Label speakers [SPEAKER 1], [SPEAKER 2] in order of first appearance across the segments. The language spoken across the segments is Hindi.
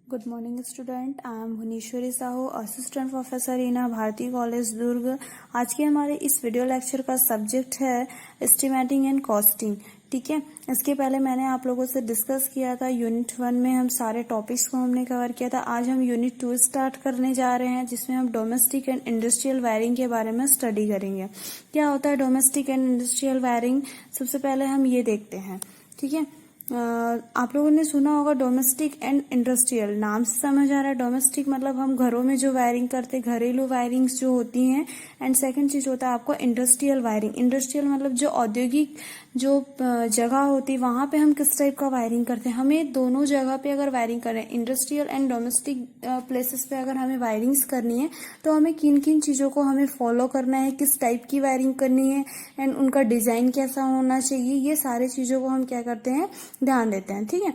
[SPEAKER 1] Good morning student, I am Bhuvneshwari Sahu, assistant professor in Bharti college Durg. आज के हमारे इस वीडियो लेक्चर का सब्जेक्ट है एस्टिमेटिंग एंड कॉस्टिंग। ठीक है, इसके पहले मैंने आप लोगों से डिस्कस किया था यूनिट 1 में हम सारे टॉपिक्स को हमने कवर किया था। आज हम यूनिट 2 स्टार्ट करने जा रहे हैं, जिसमें हम डोमेस्टिक एंड इंडस्ट्रियल वायरिंग के बारे में स्टडी करेंगे। क्या होता है डोमेस्टिक एंड इंडस्ट्रियल वायरिंग, सबसे पहले हम ये देखते हैं। ठीक है, आप लोगों ने सुना होगा डोमेस्टिक एंड इंडस्ट्रियल, नाम से समझ आ रहा है। डोमेस्टिक मतलब हम घरों में जो वायरिंग करते, घरेलू वायरिंग्स जो होती हैं। एंड सेकंड चीज होता है आपको इंडस्ट्रियल वायरिंग। इंडस्ट्रियल मतलब जो औद्योगिक जो जगह होती, वहां पे हम किस टाइप का वायरिंग करते हैं। हमें दोनों जगह पे अगर वायरिंग करें, इंडस्ट्रियल एंड डोमेस्टिक प्लेसेस पे अगर हमें वायरिंग्स करनी है, तो हमें किन किन चीजों को हमें फॉलो करना है, किस टाइप की वायरिंग करनी है, एंड उनका डिजाइन कैसा होना चाहिए, ये सारे चीजों को हम क्या करते हैं, ध्यान देते हैं। ठीक है,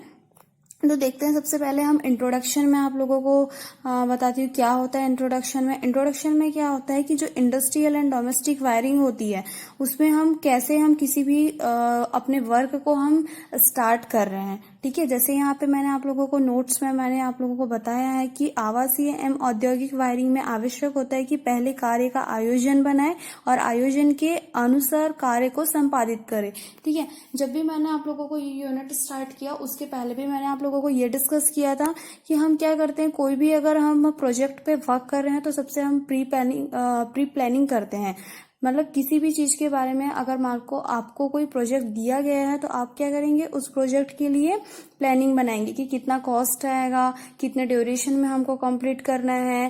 [SPEAKER 1] तो देखते हैं। सबसे पहले हम इंट्रोडक्शन में आप लोगों को बताती हूँ क्या होता है इंट्रोडक्शन में। इंट्रोडक्शन में क्या होता है कि जो इंडस्ट्रियल एंड डोमेस्टिक वायरिंग होती है, उसमें हम कैसे हम किसी भी अपने वर्क को हम स्टार्ट कर रहे हैं। ठीक है, जैसे यहाँ पे मैंने आप लोगों को नोट्स में मैंने आप लोगों को बताया है कि आवासीय एवं औद्योगिक वायरिंग में आवश्यक होता है कि पहले कार्य का आयोजन बनाए और आयोजन के अनुसार कार्य को संपादित करे। ठीक है, जब भी मैंने आप लोगों को ये यूनिट स्टार्ट किया, उसके पहले भी मैंने आप लोगों को ये डिस्कस किया था कि हम क्या करते हैं, कोई भी अगर हम प्रोजेक्ट पे वर्क कर रहे हैं तो सबसे हम प्री प्लानिंग करते हैं। मतलब किसी भी चीज के बारे में अगर मान को आपको कोई प्रोजेक्ट दिया गया है, तो आप क्या करेंगे, उस प्रोजेक्ट के लिए प्लानिंग बनाएंगे कि कितना कॉस्ट आएगा, कितने ड्यूरेशन में हमको कंप्लीट करना है,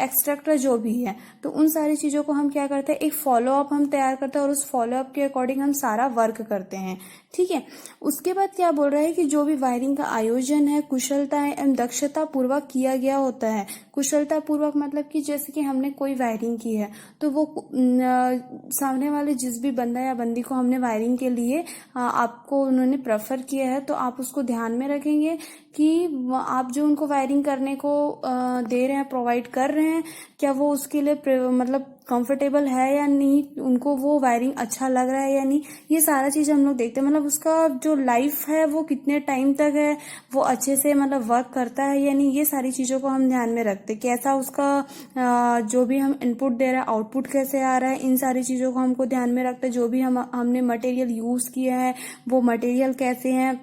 [SPEAKER 1] एक्सट्रा जो भी है। तो उन सारी चीजों को हम क्या करते हैं, एक फॉलो अप हम तैयार करते हैं और उस फॉलो अप के अकॉर्डिंग हम सारा वर्क करते हैं। ठीक है, उसके बाद क्या बोल रहा है कि जो भी वायरिंग का आयोजन है कुशलता एवं दक्षता पूर्वक किया गया होता है। कुशलता पूर्वक मतलब कि जैसे कि हमने कोई वायरिंग की है, तो वो सामने वाले जिस भी बंदा या बंदी को हमने वायरिंग के लिए आपको उन्होंने प्रेफर किया है, तो आप उसको ध्यान में रखेंगे कि आप जो उनको वायरिंग करने को दे रहे हैं, प्रोवाइड कर रहे हैं, क्या वो उसके लिए मतलब कंफर्टेबल है या नहीं, उनको वो वायरिंग अच्छा लग रहा है या नहीं, ये सारा चीज हम लोग देखते हैं। मतलब उसका जो लाइफ है वो कितने टाइम तक है, वो अच्छे से मतलब वर्क करता है या नहीं, ये सारी चीजों को हम ध्यान में रखते हैं। कैसा उसका जो भी हम इनपुट दे रहे हैं, आउटपुट कैसे आ रहा है, इन सारी चीजों को हमको ध्यान में रखते हैं। जो भी हमने मटेरियल यूज किया है, वो मटेरियल कैसे हैं,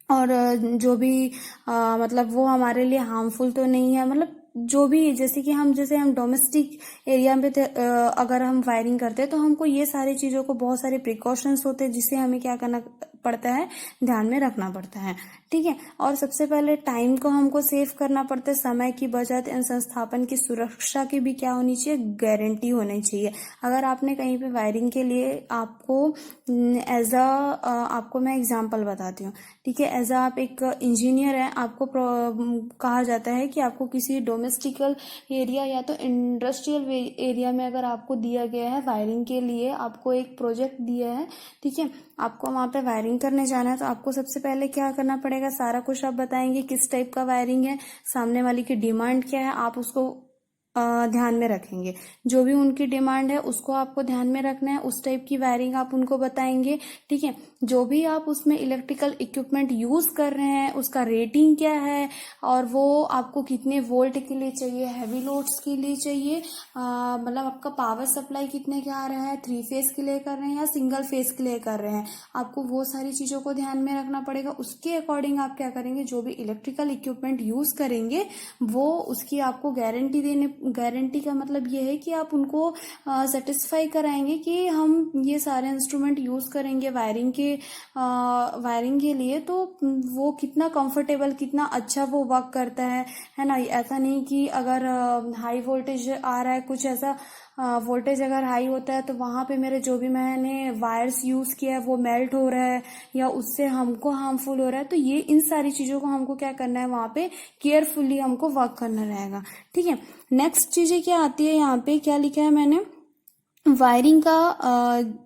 [SPEAKER 1] और जो भी मतलब वो हमारे लिए हार्मफुल तो नहीं है। मतलब जो भी जैसे हम डोमेस्टिक एरिया में अगर हम वायरिंग करते हैं, तो हमको ये सारी चीजों को बहुत सारे प्रिकॉशंस होते हैं, जिससे हमें क्या करना पड़ता है, ध्यान में रखना पड़ता है। ठीक है, और सबसे पहले टाइम को हमको सेव करना पड़ता है, समय की बचत एवं संस्थापन की सुरक्षा की भी क्या होनी चाहिए, गारंटी होनी चाहिए। अगर आपने कहीं पे वायरिंग के लिए आपको आपको मैं एग्जांपल बताती हूँ। ठीक है, एज आप एक इंजीनियर है, आपको कहा जाता है कि आपको किसी डोमेस्टिकल एरिया या तो इंडस्ट्रियल एरिया में अगर आपको दिया गया है वायरिंग के लिए, आपको एक प्रोजेक्ट दिया है। ठीक है, आपको वहां पे वायरिंग करने जाना है, तो आपको सबसे पहले क्या करना पड़ेगा, सारा कुछ आप बताएंगे, किस टाइप का वायरिंग है, सामने वाली की डिमांड क्या है, आप उसको ध्यान में रखेंगे। जो भी उनकी डिमांड है उसको आपको ध्यान में रखना है, उस टाइप की वायरिंग आप उनको बताएंगे। ठीक है, जो भी आप उसमें इलेक्ट्रिकल इक्विपमेंट यूज कर रहे हैं, उसका रेटिंग क्या है, और वो आपको कितने वोल्ट के लिए चाहिए, हैवी लोड्स के लिए चाहिए, मतलब आपका पावर सप्लाई कितने का आ रहा है, 3 फेज के लिए कर रहे हैं या सिंगल फेज के लिए कर रहे हैं, आपको वो सारी चीजों को ध्यान में रखना पड़ेगा। उसके अकॉर्डिंग आप क्या करेंगे, जो भी इलेक्ट्रिकल इक्विपमेंट यूज करेंगे, वो उसकी आपको गारंटी का मतलब ये है कि आप उनको सेटिस्फाई कराएंगे कि हम ये सारे इंस्ट्रूमेंट यूज करेंगे वायरिंग के लिए, तो वो कितना कंफर्टेबल, कितना अच्छा वो वर्क करता है ना। ऐसा नहीं कि अगर हाई वोल्टेज आ रहा है, कुछ ऐसा वोल्टेज अगर हाई होता है, तो वहां पे मेरे जो भी मैंने वायर्स यूज किया है वो मेल्ट हो रहा है या उससे हमको हार्मफुल हो रहा है। तो ये इन सारी चीजों को हमको क्या करना है, वहां पे केयरफुली हमको वर्क करना रहेगा। ठीक है, नेक्स्ट चीजें क्या आती है, यहाँ पे क्या लिखा है मैंने, वायरिंग का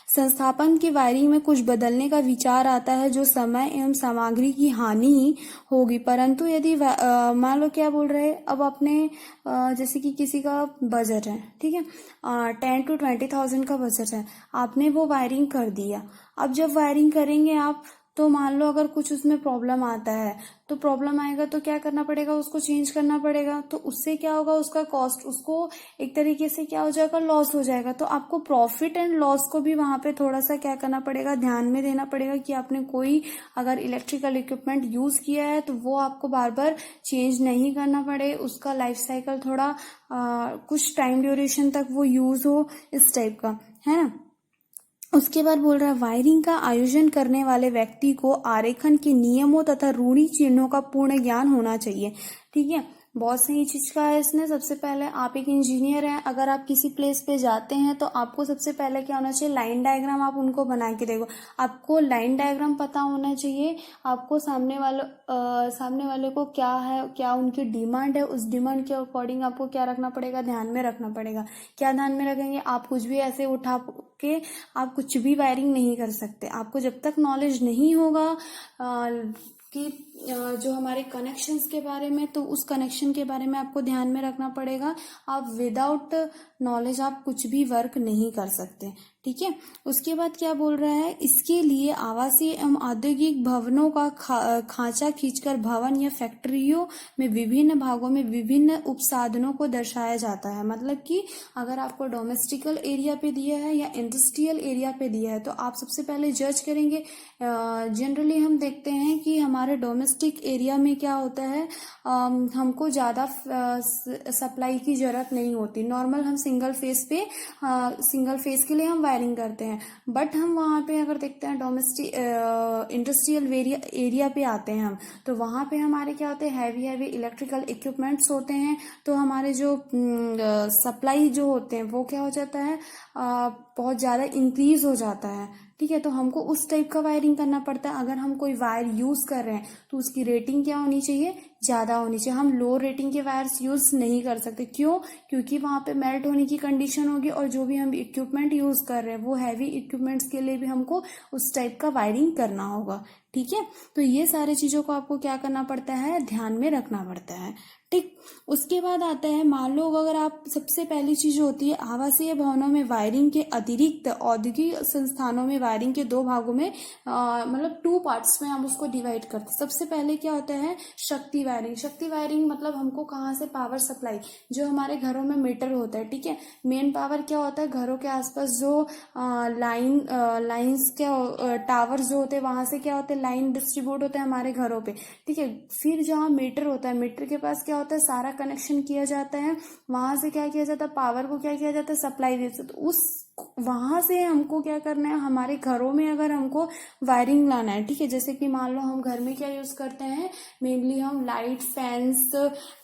[SPEAKER 1] संस्थापन की वायरिंग में कुछ बदलने का विचार आता है, जो समय एवं सामग्री की हानि होगी। परंतु यदि मान लो क्या बोल रहे हैं, अब अपने जैसे कि किसी का बजट है, ठीक है, 10 to 20,000 का बजट है, आपने वो वायरिंग कर दिया। अब जब वायरिंग करेंगे आप, तो मान लो अगर कुछ उसमें प्रॉब्लम आता है, तो प्रॉब्लम आएगा तो क्या करना पड़ेगा, उसको चेंज करना पड़ेगा। तो उससे क्या होगा, उसका कॉस्ट, उसको एक तरीके से क्या हो जाएगा, लॉस हो जाएगा। तो आपको प्रॉफिट एंड लॉस को भी वहां पे थोड़ा सा क्या करना पड़ेगा, ध्यान में देना पड़ेगा कि आपने कोई अगर इलेक्ट्रिकल इक्विपमेंट यूज किया है तो वो आपको बार बार चेंज नहीं करना पड़े, उसका लाइफ साइकिल थोड़ा कुछ टाइम ड्यूरेशन तक वो यूज हो, इस टाइप का, है ना। उसके बाद बोल रहा है वायरिंग का आयोजन करने वाले व्यक्ति को आरेखन के नियमों तथा रूढ़ि चिन्हों का पूर्ण ज्ञान होना चाहिए। ठीक है, बहुत सही चीज का है इसने। सबसे पहले आप एक इंजीनियर हैं, अगर आप किसी प्लेस पे जाते हैं तो आपको सबसे पहले क्या होना चाहिए, लाइन डायग्राम आप उनको बना के देखो। आपको लाइन डायग्राम पता होना चाहिए, आपको सामने वाले को क्या है, क्या उनकी डिमांड है, उस डिमांड के अकॉर्डिंग आपको क्या रखना पड़ेगा, ध्यान में रखना पड़ेगा। क्या ध्यान में रखेंगे, आप कुछ भी ऐसे उठा के आप कुछ भी वायरिंग नहीं कर सकते। आपको जब तक नॉलेज नहीं होगा कि जो हमारे कनेक्शंस के बारे में, तो उस कनेक्शन के बारे में आपको ध्यान में रखना पड़ेगा। आप विदाउट नॉलेज आप कुछ भी वर्क नहीं कर सकते। ठीक है, उसके बाद क्या बोल रहा है, इसके लिए आवासीय एवं औद्योगिक भवनों का खांचा खींचकर भवन या फैक्ट्रियों में विभिन्न भागों में विभिन्न उपसाधनों को दर्शाया जाता है। मतलब कि अगर आपको डोमेस्टिकल एरिया पे दिया है या इंडस्ट्रियल एरिया पे दिया है, तो आप सबसे पहले जज करेंगे। जनरली हम देखते हैं कि हमारे डोमेस्टिक एरिया में क्या होता है, हमको ज़्यादा सप्लाई की जरूरत नहीं होती। नॉर्मल हम सिंगल फेस के लिए हम वायरिंग करते हैं। बट हम वहाँ पे अगर देखते हैं डोमेस्टिक इंडस्ट्रियल एरिया पे आते हैं हम, तो वहाँ पे हमारे क्या होते हैं, हैवी इलेक्ट्रिकल इक्विपमेंट्स होते हैं। तो हमारे जो सप्लाई जो होते हैं वो क्या हो जाता है, बहुत ज़्यादा इंक्रीज हो जाता है। ठीक है, तो हमको उस टाइप का वायरिंग करना पड़ता है। अगर हम कोई वायर यूज कर रहे हैं तो उसकी रेटिंग क्या होनी चाहिए, ज्यादा होनी चाहिए। हम लो रेटिंग के वायर्स यूज नहीं कर सकते। क्यों, क्योंकि वहां पे मेल्ट होने की कंडीशन होगी, और जो भी हम इक्विपमेंट यूज कर रहे हैं वो हैवी इक्विपमेंट्स के लिए भी हमको उस टाइप का वायरिंग करना होगा। ठीक है, तो ये सारी चीजों को आपको क्या करना पड़ता है, ध्यान में रखना पड़ता है। ठीक, उसके बाद आता है, मान लो अगर आप, सबसे पहली चीज होती है आवासीय भवनों में वायरिंग के अतिरिक्त औद्योगिक संस्थानों में वायरिंग के दो भागों में मतलब 2 पार्ट्स में हम उसको डिवाइड करते हैं। सबसे पहले क्या होता है, शक्ति वायरिंग। शक्ति वायरिंग मतलब हमको कहाँ से, पावर सप्लाई, जो हमारे घरों में मीटर होता है। ठीक है, मेन पावर क्या होता है, घरों के आसपास जो लाइन्स क्या टावर जो होते हैं, वहां से क्या होते हैं, लाइन डिस्ट्रीब्यूट होते हैं हमारे घरों पे। ठीक है, फिर जहाँ मीटर होता है, मीटर के पास क्या होता है, सारा कनेक्शन किया जाता है। वहां से क्या किया जाता है, पावर को क्या किया जाता है, सप्लाई देते। तो उस वहां से हमको क्या करना है, हमारे घरों में अगर हमको वायरिंग लाना है। ठीक है, जैसे कि मान लो हम घर में क्या यूज करते हैं, मेनली हम लाइट, फैंस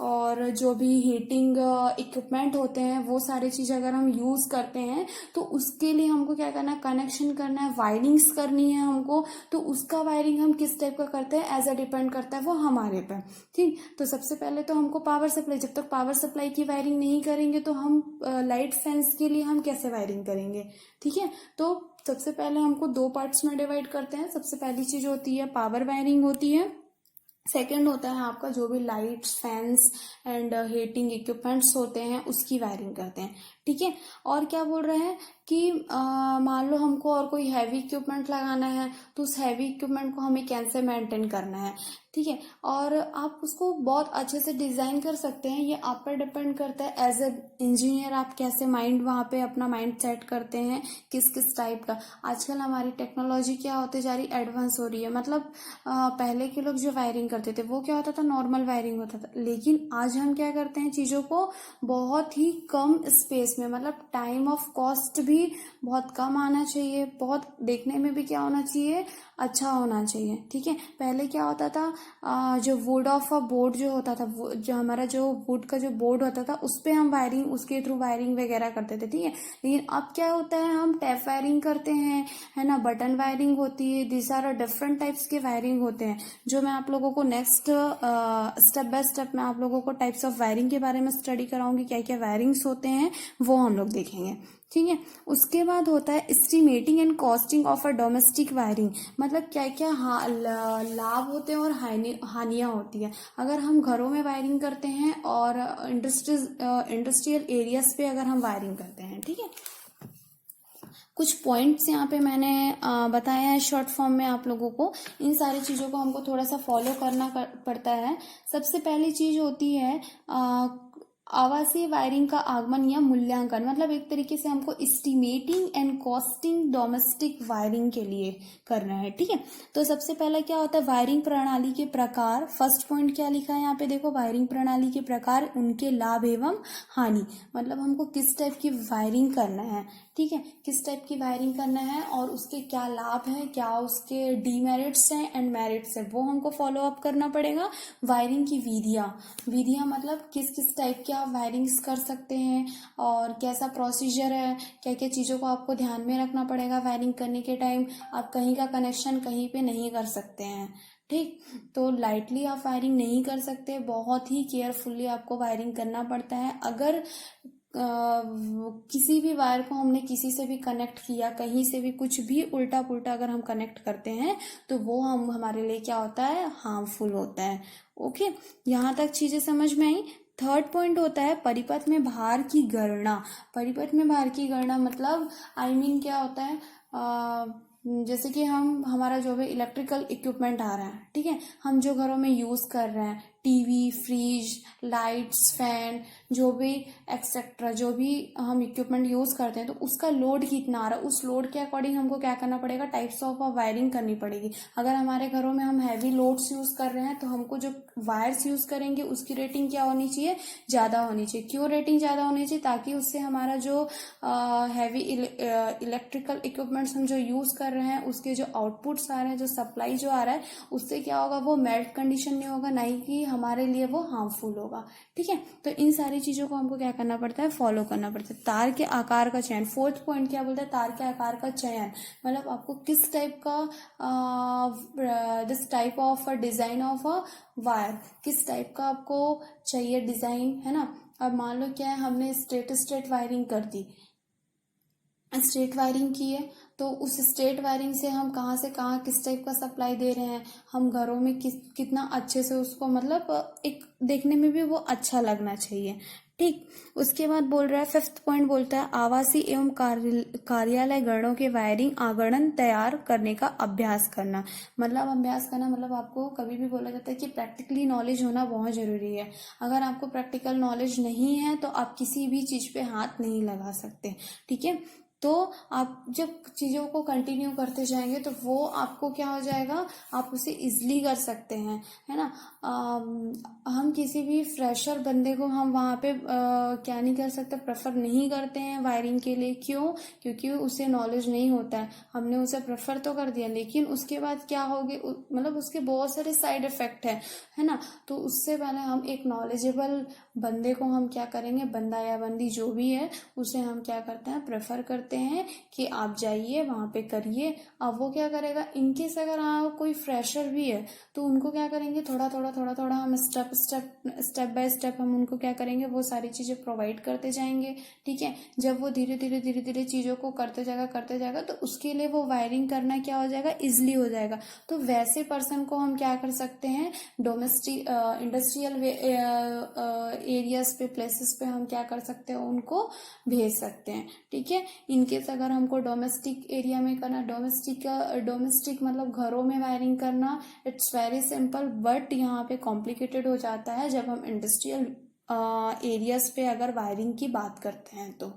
[SPEAKER 1] और जो भी हीटिंग इक्विपमेंट होते हैं, वो सारी चीज अगर हम यूज करते हैं तो उसके लिए हमको क्या करना है, कनेक्शन करना है, वायरिंग्स करनी है हमको। तो उसका वायरिंग हम किस टाइप का करते हैं, एज अ डिपेंड करता है वो हमारे पे। ठीक, तो सबसे पहले तो हमको पावर सप्लाई, जब तक पावर सप्लाई की वायरिंग नहीं करेंगे तो हम लाइट फैंस के लिए हम कैसे वायरिंग करेंगे। ठीक है, तो सबसे पहले हमको 2 पार्ट्स में डिवाइड करते हैं। सबसे पहली चीज होती है पावर वायरिंग होती है, सेकेंड होता है आपका जो भी lights, fans and heating equipments होते हैं उसकी वायरिंग करते हैं। ठीक है, और क्या बोल रहे हैं कि मान लो हमको और कोई हैवी इक्विपमेंट लगाना है, तो उस हैवी इक्विपमेंट को हमें कैसे मेंटेन करना है। ठीक है, और आप उसको बहुत अच्छे से डिजाइन कर सकते हैं, ये आप पर डिपेंड करता है। एज ए इंजीनियर आप कैसे माइंड वहां पे अपना माइंड सेट करते हैं, किस किस टाइप का। आजकल हमारी टेक्नोलॉजी क्या होते जा रही, एडवांस हो रही है। मतलब पहले के लोग जो वायरिंग करते थे वो क्या होता था, नॉर्मल वायरिंग होता था। लेकिन आज हम क्या करते हैं, चीजों को बहुत ही कम स्पेस में, मतलब टाइम ऑफ कॉस्ट भी बहुत कम आना चाहिए, बहुत देखने में भी क्या होना चाहिए, अच्छा होना चाहिए। ठीक है, पहले क्या होता था, जो वुड ऑफ अ बोर्ड जो होता था, जो हमारा जो वुड का जो बोर्ड होता था उस पे हम वायरिंग, उसके थ्रू वायरिंग वगैरह करते थे। ठीक है, लेकिन अब क्या होता है, हम टैप वायरिंग करते हैं, है ना, बटन वायरिंग होती है। दिस आर डिफरेंट टाइप्स के वायरिंग होते हैं, जो मैं आप लोगों को नेक्स्ट स्टेप बाय स्टेप मैं आप लोगों को टाइप्स ऑफ वायरिंग के बारे में स्टडी कराऊंगी, क्या क्या वायरिंग्स होते हैं वो हम लोग देखेंगे। ठीक है, उसके बाद होता है estimating and costing of a domestic wiring. मतलब क्या क्या लाभ होते हैं और हानियां होती है अगर हम घरों में वायरिंग करते हैं और इंडस्ट्रियल एरियाज पे अगर हम वायरिंग करते हैं। ठीक है, कुछ पॉइंट्स यहाँ पे मैंने बताया है शॉर्ट फॉर्म में आप लोगों को। इन सारी चीज़ों को हमको थोड़ा सा फॉलो करना पड़ता है। सबसे पहली चीज़ होती है आवासीय वायरिंग का आगमन या मूल्यांकन, मतलब एक तरीके से हमको estimating and costing domestic wiring के लिए करना है, ठीक है। तो सबसे पहला क्या होता है, वायरिंग प्रणाली के प्रकार। फर्स्ट पॉइंट क्या लिखा है यहाँ पे देखो, वायरिंग प्रणाली के प्रकार, उनके लाभ एवं हानि, मतलब हमको किस टाइप की वायरिंग करना है, ठीक है, किस टाइप की वायरिंग करना है और उसके क्या लाभ हैं, क्या उसके डीमेरिट्स हैं एंड मेरिट्स हैं, वो हमको फॉलो अप करना पड़ेगा। वायरिंग की विधियां मतलब किस किस टाइप के आप वायरिंग्स कर सकते हैं और कैसा प्रोसीजर है, क्या क्या चीज़ों को आपको ध्यान में रखना पड़ेगा वायरिंग करने के टाइम। आप कहीं का कनेक्शन कहीं पे नहीं कर सकते हैं, ठीक, तो लाइटली आप वायरिंग नहीं कर सकते, बहुत ही केयरफुली आपको वायरिंग करना पड़ता है। अगर किसी भी वायर को हमने किसी से भी कनेक्ट किया, कहीं से भी कुछ भी उल्टा पुल्टा अगर हम कनेक्ट करते हैं तो वो हमारे लिए क्या होता है, हार्मफुल होता है। ओके, यहाँ तक चीजें समझ में आई। थर्ड पॉइंट होता है परिपथ में भार की गणना। परिपथ में भार की गणना मतलब क्या होता है, जैसे कि हमारा जो भी इलेक्ट्रिकल इक्विपमेंट आ रहा है, ठीक है, हम जो घरों में यूज कर रहे हैं, टीवी, फ्रिज, लाइट्स, फैन, जो भी एक्सेट्रा, जो भी हम इक्विपमेंट यूज करते हैं, तो उसका लोड कितना आ रहा है, उस लोड के अकॉर्डिंग हमको क्या करना पड़ेगा, टाइप्स ऑफ वायरिंग करनी पड़ेगी। अगर हमारे घरों में हम हैवी लोड्स यूज कर रहे हैं तो हमको जो वायर्स यूज करेंगे उसकी रेटिंग क्या होनी चाहिए, ज्यादा होनी चाहिए। क्यों रेटिंग ज्यादा होनी चाहिए, ताकि उससे हमारा जो हैवी इलेक्ट्रिकल इक्विपमेंट्स हम जो यूज कर रहे हैं उसके जो आउटपुट्स आ रहे हैं, जो सप्लाई जो आ रहा है, उससे क्या होगा, वो मेल्ट कंडीशन नहीं होगा, ना ही कि हमारे लिए वो हार्मफुल होगा, ठीक है। तो इन सारी चीजों को हमको क्या करना पड़ता है, फॉलो करना पड़ता है। तार के आकार का चयन, फोर्थ पॉइंट क्या बोलता है, तार के आकार का चयन, मतलब आपको किस टाइप का this type of design of a wire, किस टाइप का आपको चाहिए डिजाइन, है ना। अब मान लो क्या है, हमने स्ट्रेट वायरिंग कर दी, स्ट्रेट वायरिंग की है, तो उस स्ट्रेट वायरिंग से हम कहाँ से कहाँ किस टाइप का सप्लाई दे रहे हैं, हम घरों में कितना अच्छे से उसको, मतलब एक देखने में भी वो अच्छा लगना चाहिए, ठीक। उसके बाद बोल रहा है, फिफ्थ पॉइंट बोलता है आवासीय एवं कार्यालय गणों के वायरिंग आगणन तैयार करने का अभ्यास करना। मतलब अभ्यास करना मतलब आपको कभी भी बोला जाता है कि प्रैक्टिकली नॉलेज होना बहुत जरूरी है। अगर आपको प्रैक्टिकल नॉलेज नहीं है तो आप किसी भी चीज पे हाथ नहीं लगा सकते, ठीक है। तो आप जब चीज़ों को कंटिन्यू करते जाएंगे तो वो आपको क्या हो जाएगा, आप उसे इजली कर सकते हैं, है ना। हम किसी भी फ्रेशर बंदे को हम वहाँ पे क्या नहीं कर सकते, प्रेफर नहीं करते हैं वायरिंग के लिए। क्यों, क्योंकि उसे नॉलेज नहीं होता है। हमने उसे प्रेफर तो कर दिया, लेकिन उसके बाद क्या होगे, मतलब उसके बहुत सारे साइड इफेक्ट है ना। तो उससे पहले हम एक नॉलेजेबल बंदे को हम क्या करेंगे, बंदा या बंदी जो भी है, उसे हम क्या करते हैं, प्रेफर करते हैं कि आप जाइए वहां पे करिए। अब वो क्या करेगा, इनकेस अगर कोई फ्रेशर भी है तो उनको क्या करेंगे, थोड़ा थोड़ा हम स्टेप बाय स्टेप हम उनको क्या करेंगे, वो सारी चीजें प्रोवाइड करते जाएंगे, ठीक है। जब वो धीरे धीरे चीजों को करते जाएगा तो उसके लिए वो वायरिंग करना क्या हो जाएगा, इजिली हो जाएगा। तो वैसे पर्सन को हम क्या कर सकते हैं, डोमेस्टिक इंडस्ट्रियल एरियाज पे, प्लेसेस पे हम क्या कर सकते हैं, उनको भेज सकते हैं, ठीक है। इनकेस अगर हमको डोमेस्टिक एरिया में करना, डोमेस्टिक मतलब घरों में वायरिंग करना, इट्स वेरी सिंपल, बट यहाँ पे कॉम्प्लिकेटेड हो जाता है जब हम इंडस्ट्रियल एरियाज पे अगर वायरिंग की बात करते हैं तो,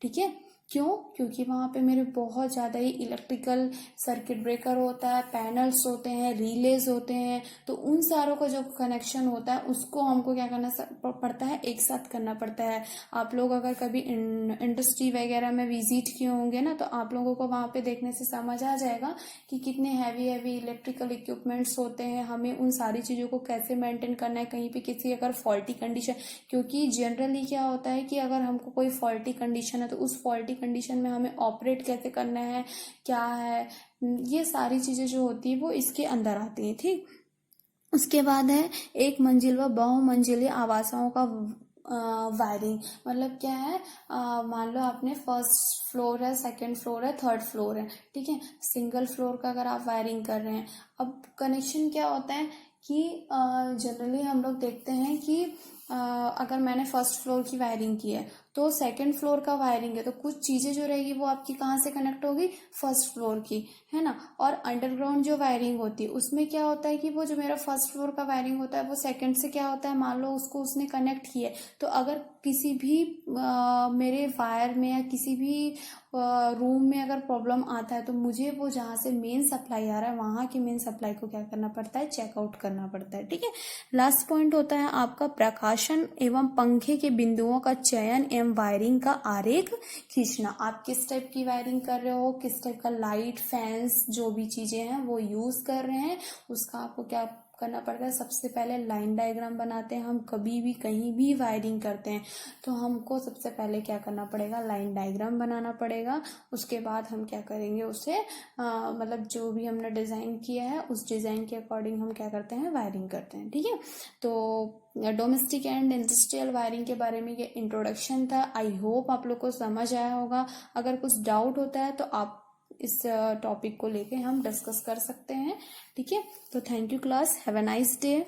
[SPEAKER 1] ठीक है। क्यों, क्योंकि वहां पे मेरे बहुत ज़्यादा ही इलेक्ट्रिकल सर्किट ब्रेकर होता है, पैनल्स होते हैं, रिलेज होते हैं, तो उन सारों का जो कनेक्शन होता है उसको हमको क्या करना पड़ता है, एक साथ करना पड़ता है। आप लोग अगर कभी इंडस्ट्री वगैरह में विजिट किए होंगे ना, तो आप लोगों को वहां पे देखने से समझ आ जाएगा कि कितने हैवी इलेक्ट्रिकल इक्विपमेंट्स होते हैं, हमें उन सारी चीज़ों को कैसे मेंटेन करना है, कहीं पे किसी अगर फॉल्टी कंडीशन, क्योंकि जनरली क्या होता है कि अगर हमको कोई फॉल्टी कंडीशन है तो उस फॉल्टी कंडीशन में हमें ऑपरेट कैसे करना है, क्या है, ये सारी चीजें जो होती है वो इसके अंदर आती है, ठीक। उसके बाद है एक मंजिल व बहुमंजिली आवासों का वायरिंग। मतलब क्या है, मान लो आपने फर्स्ट फ्लोर है, सेकंड फ्लोर है, थर्ड फ्लोर है, ठीक है। सिंगल फ्लोर का अगर आप वायरिंग कर रहे हैं, अब कनेक्शन क्या होता है कि जनरली हम लोग देखते हैं कि अगर मैंने फर्स्ट फ्लोर की वायरिंग की है तो सेकंड फ्लोर का वायरिंग है, तो कुछ चीजें जो रहेगी वो आपकी कहाँ से कनेक्ट होगी, फर्स्ट फ्लोर की, है ना। और अंडरग्राउंड जो वायरिंग होती है उसमें क्या होता है कि वो जो मेरा फर्स्ट फ्लोर का वायरिंग होता है वो सेकंड से क्या होता है, मान लो उसको उसने कनेक्ट किया है, तो अगर किसी भी मेरे वायर में या किसी भी रूम में अगर प्रॉब्लम आता है तो मुझे वो जहाँ से मेन सप्लाई आ रहा है वहां की मेन सप्लाई को क्या करना पड़ता है, चेकआउट करना पड़ता है, ठीक है। लास्ट पॉइंट होता है आपका प्रकाशन एवं पंखे के बिंदुओं का चयन एवं वायरिंग का आरेख खींचना। आप किस टाइप की वायरिंग कर रहे हो, किस टाइप का लाइट, फैंस, जो भी चीजें हैं वो यूज कर रहे हैं, उसका आपको क्या करना पड़ता है, सबसे पहले लाइन डायग्राम बनाते हैं। हम कभी भी कहीं भी वायरिंग करते हैं तो हमको सबसे पहले क्या करना पड़ेगा, लाइन डायग्राम बनाना पड़ेगा। उसके बाद हम क्या करेंगे, उसे मतलब जो भी हमने डिजाइन किया है उस डिजाइन के अकॉर्डिंग हम क्या करते हैं, वायरिंग करते हैं, ठीक है। तो डोमेस्टिक एंड इंडस्ट्रियल वायरिंग के बारे में ये इंट्रोडक्शन था। आई होप आप लोग को समझ आया होगा। अगर कुछ डाउट होता है तो आप इस टॉपिक को लेके हम डिस्कस कर सकते हैं, ठीक है। तो thank you class, have a nice day.